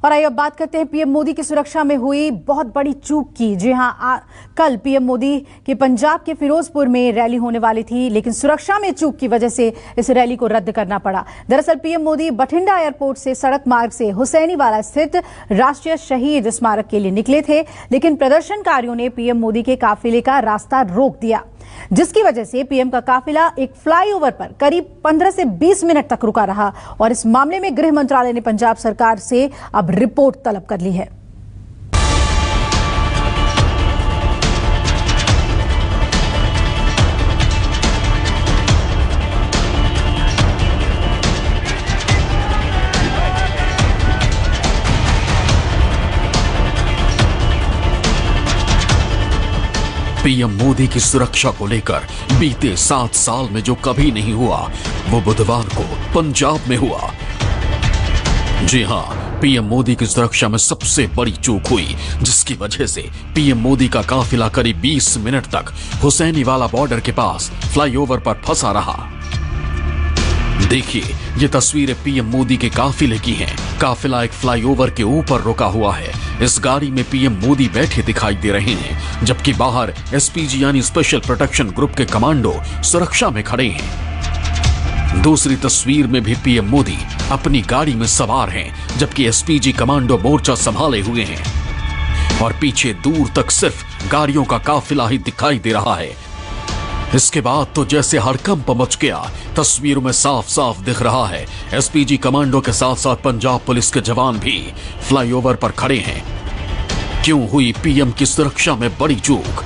और आइए अब बात करते हैं पीएम मोदी की सुरक्षा में हुई बहुत बड़ी चूक की। जी हां, कल पीएम मोदी के पंजाब के फिरोजपुर में रैली होने वाली थी, लेकिन सुरक्षा में चूक की वजह से इस रैली को रद्द करना पड़ा। दरअसल पीएम मोदी बठिंडा एयरपोर्ट से सड़क मार्ग से हुसैनीवाला स्थित राष्ट्रीय शहीद स्मारक के लिए निकले थे, लेकिन प्रदर्शनकारियों ने पीएम मोदी के काफिले का रास्ता रोक दिया, जिसकी वजह से पीएम का काफिला एक फ्लाईओवर पर करीब 15 से 20 मिनट तक रुका रहा। और इस मामले में गृह मंत्रालय ने पंजाब सरकार से अब रिपोर्ट तलब कर ली है। पीएम मोदी की सुरक्षा को लेकर बीते 7 साल में जो कभी नहीं हुआ, वो बुधवार को पंजाब में हुआ। जी हां, पीएम मोदी की सुरक्षा में सबसे बड़ी चूक हुई, जिसकी वजह से पीएम मोदी का काफिला करीब 20 मिनट तक हुसैनीवाला बॉर्डर के पास फ्लाईओवर पर फंसा रहा। देखिए, ये तस्वीरें पीएम मोदी के काफिले की हैं। काफिला एक फ्लाईओवर के ऊपर रुका हुआ है। इस गाड़ी में पीएम मोदी बैठे दिखाई दे रहे हैं, जबकि बाहर एसपीजी यानी स्पेशल प्रोटेक्शन ग्रुप के कमांडो सुरक्षा में खड़े हैं। दूसरी तस्वीर में भी पीएम मोदी अपनी गाड़ी में सवार हैं, जबकि एसपीजी कमांडो मोर्चा संभाले हुए हैं और पीछे दूर तक सिर्फ गाड़ियों का काफिला ही दिखाई दे रहा है। इसके बाद तो जैसे हड़कंप मच गया। तस्वीरों में साफ साफ दिख रहा है एसपीजी कमांडो के साथ साथ पंजाब पुलिस के जवान भी फ्लाईओवर पर खड़े हैं। क्यों हुई पीएम की सुरक्षा में बड़ी चूक?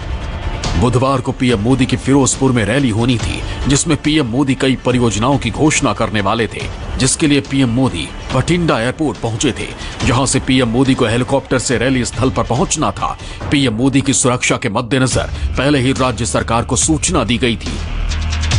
बुधवार को पीएम मोदी की फिरोजपुर में रैली होनी थी, जिसमें पीएम मोदी कई परियोजनाओं की घोषणा करने वाले थे, जिसके लिए पीएम मोदी बठिंडा एयरपोर्ट पहुंचे थे, जहां से पीएम मोदी को हेलीकॉप्टर से रैली स्थल पर पहुंचना था। पीएम मोदी की सुरक्षा के मद्देनजर पहले ही राज्य सरकार को सूचना दी गई थी,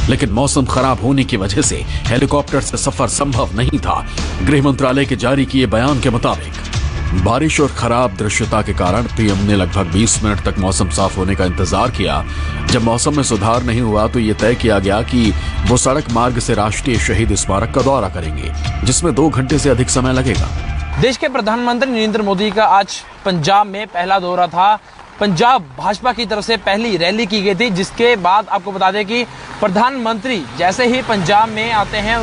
लेकिन मौसम खराब होने की वजह से हेलीकॉप्टर से सफर संभव नहीं था। गृह मंत्रालय के जारी किए बयान के मुताबिक बारिश और खराब दृश्यता के कारण पीएम ने लगभग 20 मिनट तक मौसम साफ होने का इंतजार किया। जब मौसम में सुधार नहीं हुआ तो ये तय किया गया कि वो सड़क मार्ग से राष्ट्रीय शहीद स्मारक का दौरा करेंगे, जिसमें 2 घंटे से अधिक समय लगेगा। देश के प्रधानमंत्री नरेंद्र मोदी का आज पंजाब में पहला दौरा था। पंजाब भाजपा की तरफ से पहली रैली की गई थी, जिसके बाद आपको बता दें कि प्रधानमंत्री जैसे ही पंजाब में आते हैं,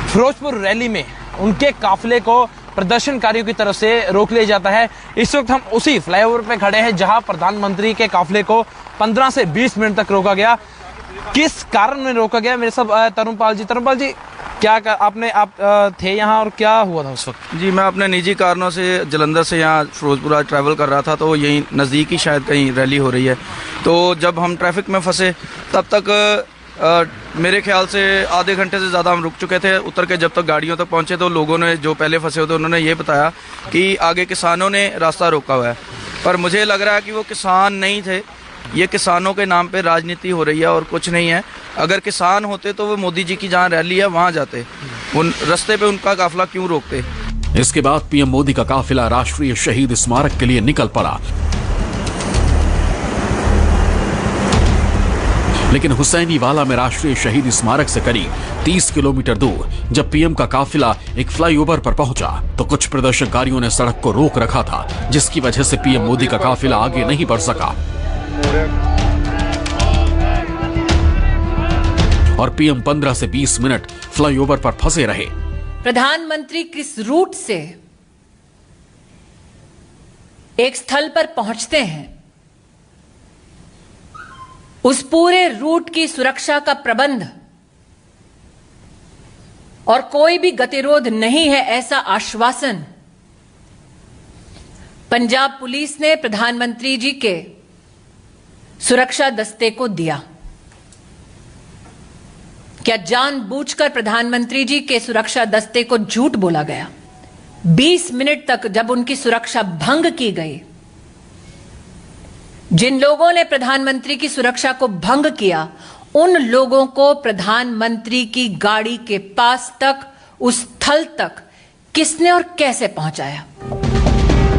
फिरोजपुर रैली में उनके काफिले को प्रदर्शनकारियों की तरफ से रोक लिया जाता है। इस वक्त हम उसी फ्लाईओवर पे खड़े हैं जहां प्रधानमंत्री के काफिले को 15 से 20 मिनट तक रोका गया। किस कारण में रोका गया? मेरे साथ तरुणपाल जी, क्या आप थे यहाँ और क्या हुआ था उस वक्त? जी, मैं अपने निजी कारणों से जलंधर से यहाँ फिरोजपुर आज ट्रैवल कर रहा था, तो यहीं नज़दीक ही शायद कहीं रैली हो रही है। तो जब हम ट्रैफिक में फंसे तब तक मेरे ख्याल से आधे घंटे से ज़्यादा हम रुक चुके थे। उतर के जब तक गाड़ियों तक पहुँचे तो लोगों ने, जो पहले फंसे होते, उन्होंने ये बताया कि आगे किसानों ने रास्ता रोका हुआ है। पर मुझे लग रहा है कि वो किसान नहीं थे, ये किसानों के नाम पे राजनीति हो रही है और कुछ नहीं है। अगर किसान होते तो वो मोदी जी की जहाँ रैली है वहाँ जाते, उन रास्ते पे उनका काफिला क्यों रोकते? इसके बाद पीएम मोदी का काफिला राष्ट्रीय शहीद स्मारक के लिए निकल पड़ा, लेकिन हुसैनीवाला में राष्ट्रीय शहीद स्मारक से करीब 30 किलोमीटर दूर जब पीएम का काफिला एक फ्लाईओवर पर पहुंचा तो कुछ प्रदर्शनकारियों ने सड़क को रोक रखा था, जिसकी वजह से पीएम मोदी का काफिला आगे नहीं बढ़ सका और पीएम 15 से 20 मिनट फ्लाईओवर पर फंसे रहे। प्रधानमंत्री किस रूट से एक स्थल पर पहुंचते हैं, उस पूरे रूट की सुरक्षा का प्रबंध और कोई भी गतिरोध नहीं है, ऐसा आश्वासन पंजाब पुलिस ने प्रधानमंत्री जी के सुरक्षा दस्ते को दिया। क्या जानबूझकर प्रधानमंत्री जी के सुरक्षा दस्ते को झूठ बोला गया? 20 मिनट तक जब उनकी सुरक्षा भंग की गई, जिन लोगों ने प्रधानमंत्री की सुरक्षा को भंग किया, उन लोगों को प्रधानमंत्री की गाड़ी के पास तक, उस स्थल तक किसने और कैसे पहुंचाया?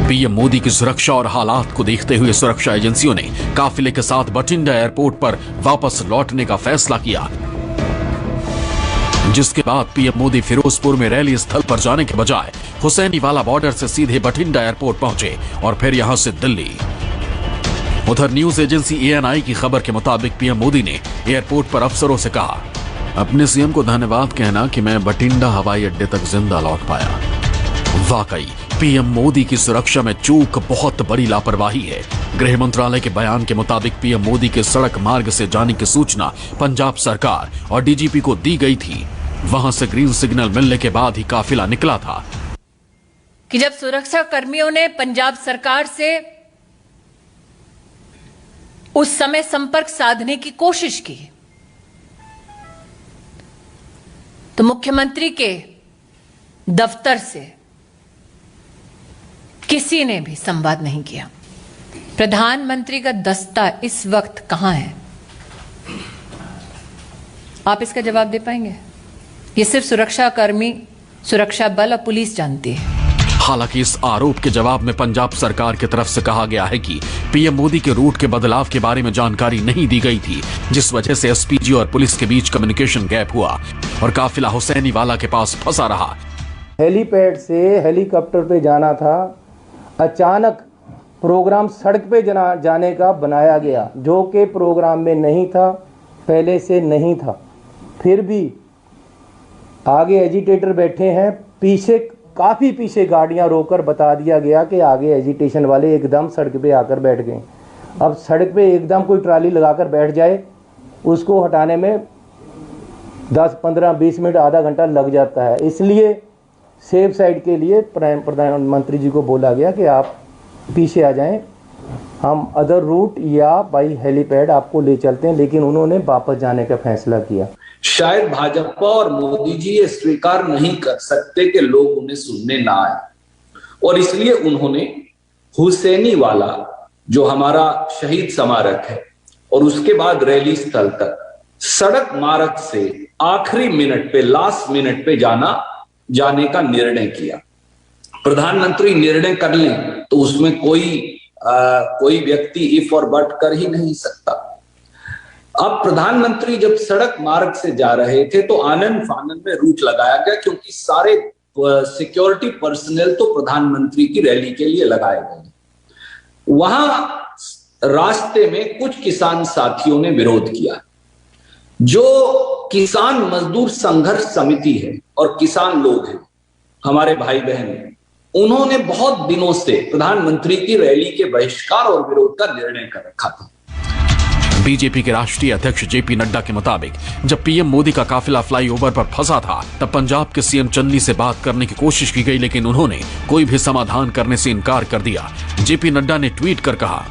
पीएम मोदी की सुरक्षा और हालात को देखते हुए सुरक्षा एजेंसियों ने काफिले के साथ बठिंडा एयरपोर्ट पर वापस लौटने का फैसला किया। जिसके बाद पीएम मोदी फिरोजपुर में रैली स्थल पर जाने के बजाय हुसैनीवाला बॉर्डर से सीधे बठिंडा एयरपोर्ट पहुंचे और फिर यहां से दिल्ली। उधर न्यूज एजेंसी ANI की खबर के मुताबिक पीएम मोदी ने एयरपोर्ट पर अफसरों से कहा, अपने सीएम को धन्यवाद कहना कि मैं बठिंडा हवाई अड्डे तक जिंदा लौट पाया। वाकई पीएम मोदी की सुरक्षा में चूक बहुत बड़ी लापरवाही है। गृह मंत्रालय के बयान के मुताबिक पीएम मोदी के सड़क मार्ग से जाने की सूचना पंजाब सरकार और DGP को दी गई थी। वहां से ग्रीन सिग्नल मिलने के बाद ही काफिला निकला था कि जब सुरक्षा कर्मियों ने पंजाब सरकार से उस समय संपर्क साधने की कोशिश की तो मुख्यमंत्री के दफ्तर से किसी ने भी संवाद नहीं किया। प्रधानमंत्री का दस्ता इस वक्त कहां है? आप इसका जवाब दे पाएंगे? ये सिर्फ सुरक्षा कर्मी, सुरक्षा बल और पुलिस जानती है। हालांकि इस आरोप के जवाब में पंजाब सरकार की तरफ से कहा गया है कि पीएम मोदी के रूट के बदलाव के बारे में जानकारी नहीं दी गई थी, जिस वजह से SPG और पुलिस के बीच कम्युनिकेशन गैप हुआ और काफिला हुसैनीवाला के पास फंसा रहा। हेलीपैड से हेलीकॉप्टर पे जाना था, अचानक प्रोग्राम सड़क पे जाने का बनाया गया, जो कि प्रोग्राम में नहीं था, पहले से नहीं था। फिर भी आगे एजिटेटर बैठे हैं, पीछे काफ़ी पीछे गाड़ियां रोककर बता दिया गया कि आगे एजिटेशन वाले एकदम सड़क पे आकर बैठ गए। अब सड़क पे एकदम कोई ट्राली लगाकर बैठ जाए, उसको हटाने में 10, 15, 20 मिनट, आधा घंटा लग जाता है। इसलिए सेफ साइड के लिए प्रधानमंत्री जी को बोला गया कि आप पीछे आ जाएं, हम अदर रूट या बाई हेलीपैड आपको ले चलते हैं, लेकिन उन्होंने वापस जाने का फैसला किया। शायद भाजपा और मोदी जी ये स्वीकार नहीं कर सकते कि लोग उन्हें सुनने ना आए, और इसलिए उन्होंने हुसैनीवाला, जो हमारा शहीद स्मारक है, और उसके बाद रैली स्थल तक सड़क मार्ग से आखिरी मिनट पे, लास्ट मिनट पे जाने का निर्णय किया। प्रधानमंत्री निर्णय कर लें तो उसमें कोई व्यक्ति इफ और बट कर ही नहीं सकता। अब प्रधानमंत्री जब सड़क मार्ग से जा रहे थे तो आनन फानन में रूट लगाया गया, क्योंकि सारे सिक्योरिटी पर्सनल तो प्रधानमंत्री की रैली के लिए लगाए गए। वहां रास्ते में कुछ किसान साथियों ने विरोध किया। जो किसान मजदूर संघर्ष समिति है और किसान लोग हैं, हमारे भाई बहन हैं, उन्होंने बहुत दिनों से प्रधानमंत्री की रैली के बहिष्कार और विरोध का निर्णय कर रखा था। बीजेपी के राष्ट्रीय अध्यक्ष JP नड्डा के मुताबिक जब पीएम मोदी का काफिला फ्लाईओवर पर फंसा था, तब पंजाब के CM चन्नी से बात करने की कोशिश की गई, लेकिन उन्होंने कोई भी समाधान करने से इनकार कर दिया। JP नड्डा ने ट्वीट कर कहा,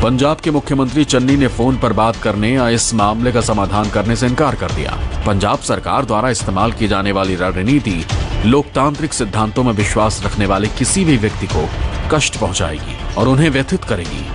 पंजाब के मुख्यमंत्री चन्नी ने फोन पर बात करने या इस मामले का समाधान करने से इनकार कर दिया। पंजाब सरकार द्वारा इस्तेमाल की जाने वाली रणनीति लोकतांत्रिक सिद्धांतों में विश्वास रखने वाले किसी भी व्यक्ति को कष्ट पहुंचाएगी और उन्हें व्यथित करेगी।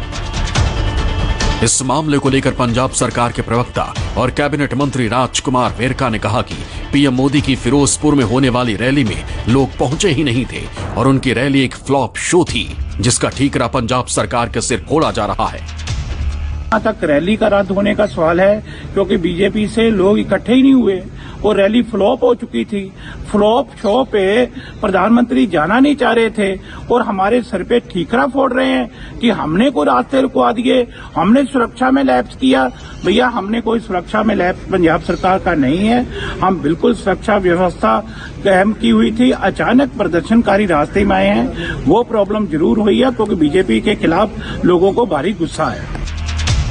इस मामले को लेकर पंजाब सरकार के प्रवक्ता और कैबिनेट मंत्री राजकुमार वेरका ने कहा कि पीएम मोदी की फिरोजपुर में होने वाली रैली में लोग पहुंचे ही नहीं थे और उनकी रैली एक फ्लॉप शो थी, जिसका ठीकरा पंजाब सरकार के सिर फोड़ा जा रहा है। यहाँ तक रैली का रद्द होने का सवाल है, क्योंकि बीजेपी से लोग इकट्ठे ही नहीं हुए और रैली फ्लॉप हो चुकी थी। फ्लॉप शो पे प्रधानमंत्री जाना नहीं चाह रहे थे और हमारे सर पे ठीकरा फोड़ रहे हैं कि हमने कोई रास्ते रुकवा दिए, हमने सुरक्षा में लैप्स किया। भैया, हमने कोई सुरक्षा में लैप्स पंजाब सरकार का नहीं है। हम बिल्कुल सुरक्षा व्यवस्था कायम की हुई थी। अचानक प्रदर्शनकारी रास्ते में आए हैं, वो प्रॉब्लम जरूर हुई है, क्योंकि बीजेपी के खिलाफ लोगों को भारी गुस्सा है।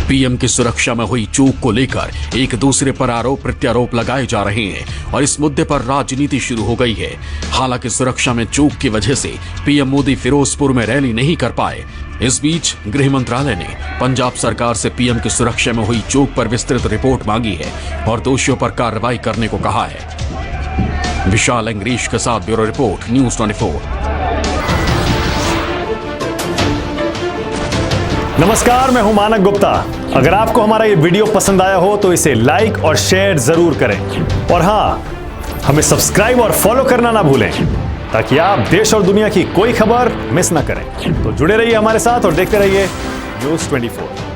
पीएम की सुरक्षा में हुई चूक को लेकर एक दूसरे पर आरोप प्रत्यारोप लगाए जा रहे हैं और इस मुद्दे पर राजनीति शुरू हो गई है। हालांकि सुरक्षा में चूक की वजह से पीएम मोदी फिरोजपुर में रैली नहीं कर पाए। इस बीच गृह मंत्रालय ने पंजाब सरकार से पीएम की सुरक्षा में हुई चूक पर विस्तृत रिपोर्ट मांगी है और दोषियों पर कार्रवाई करने को कहा है। विशाल अंग्रीश के साथ ब्यूरो रिपोर्ट, न्यूज़ 24। नमस्कार, मैं हूं मानक गुप्ता। अगर आपको हमारा ये वीडियो पसंद आया हो तो इसे लाइक और शेयर जरूर करें और हाँ, हमें सब्सक्राइब और फॉलो करना ना भूलें ताकि आप देश और दुनिया की कोई खबर मिस ना करें। तो जुड़े रहिए हमारे साथ और देखते रहिए न्यूज़ 24।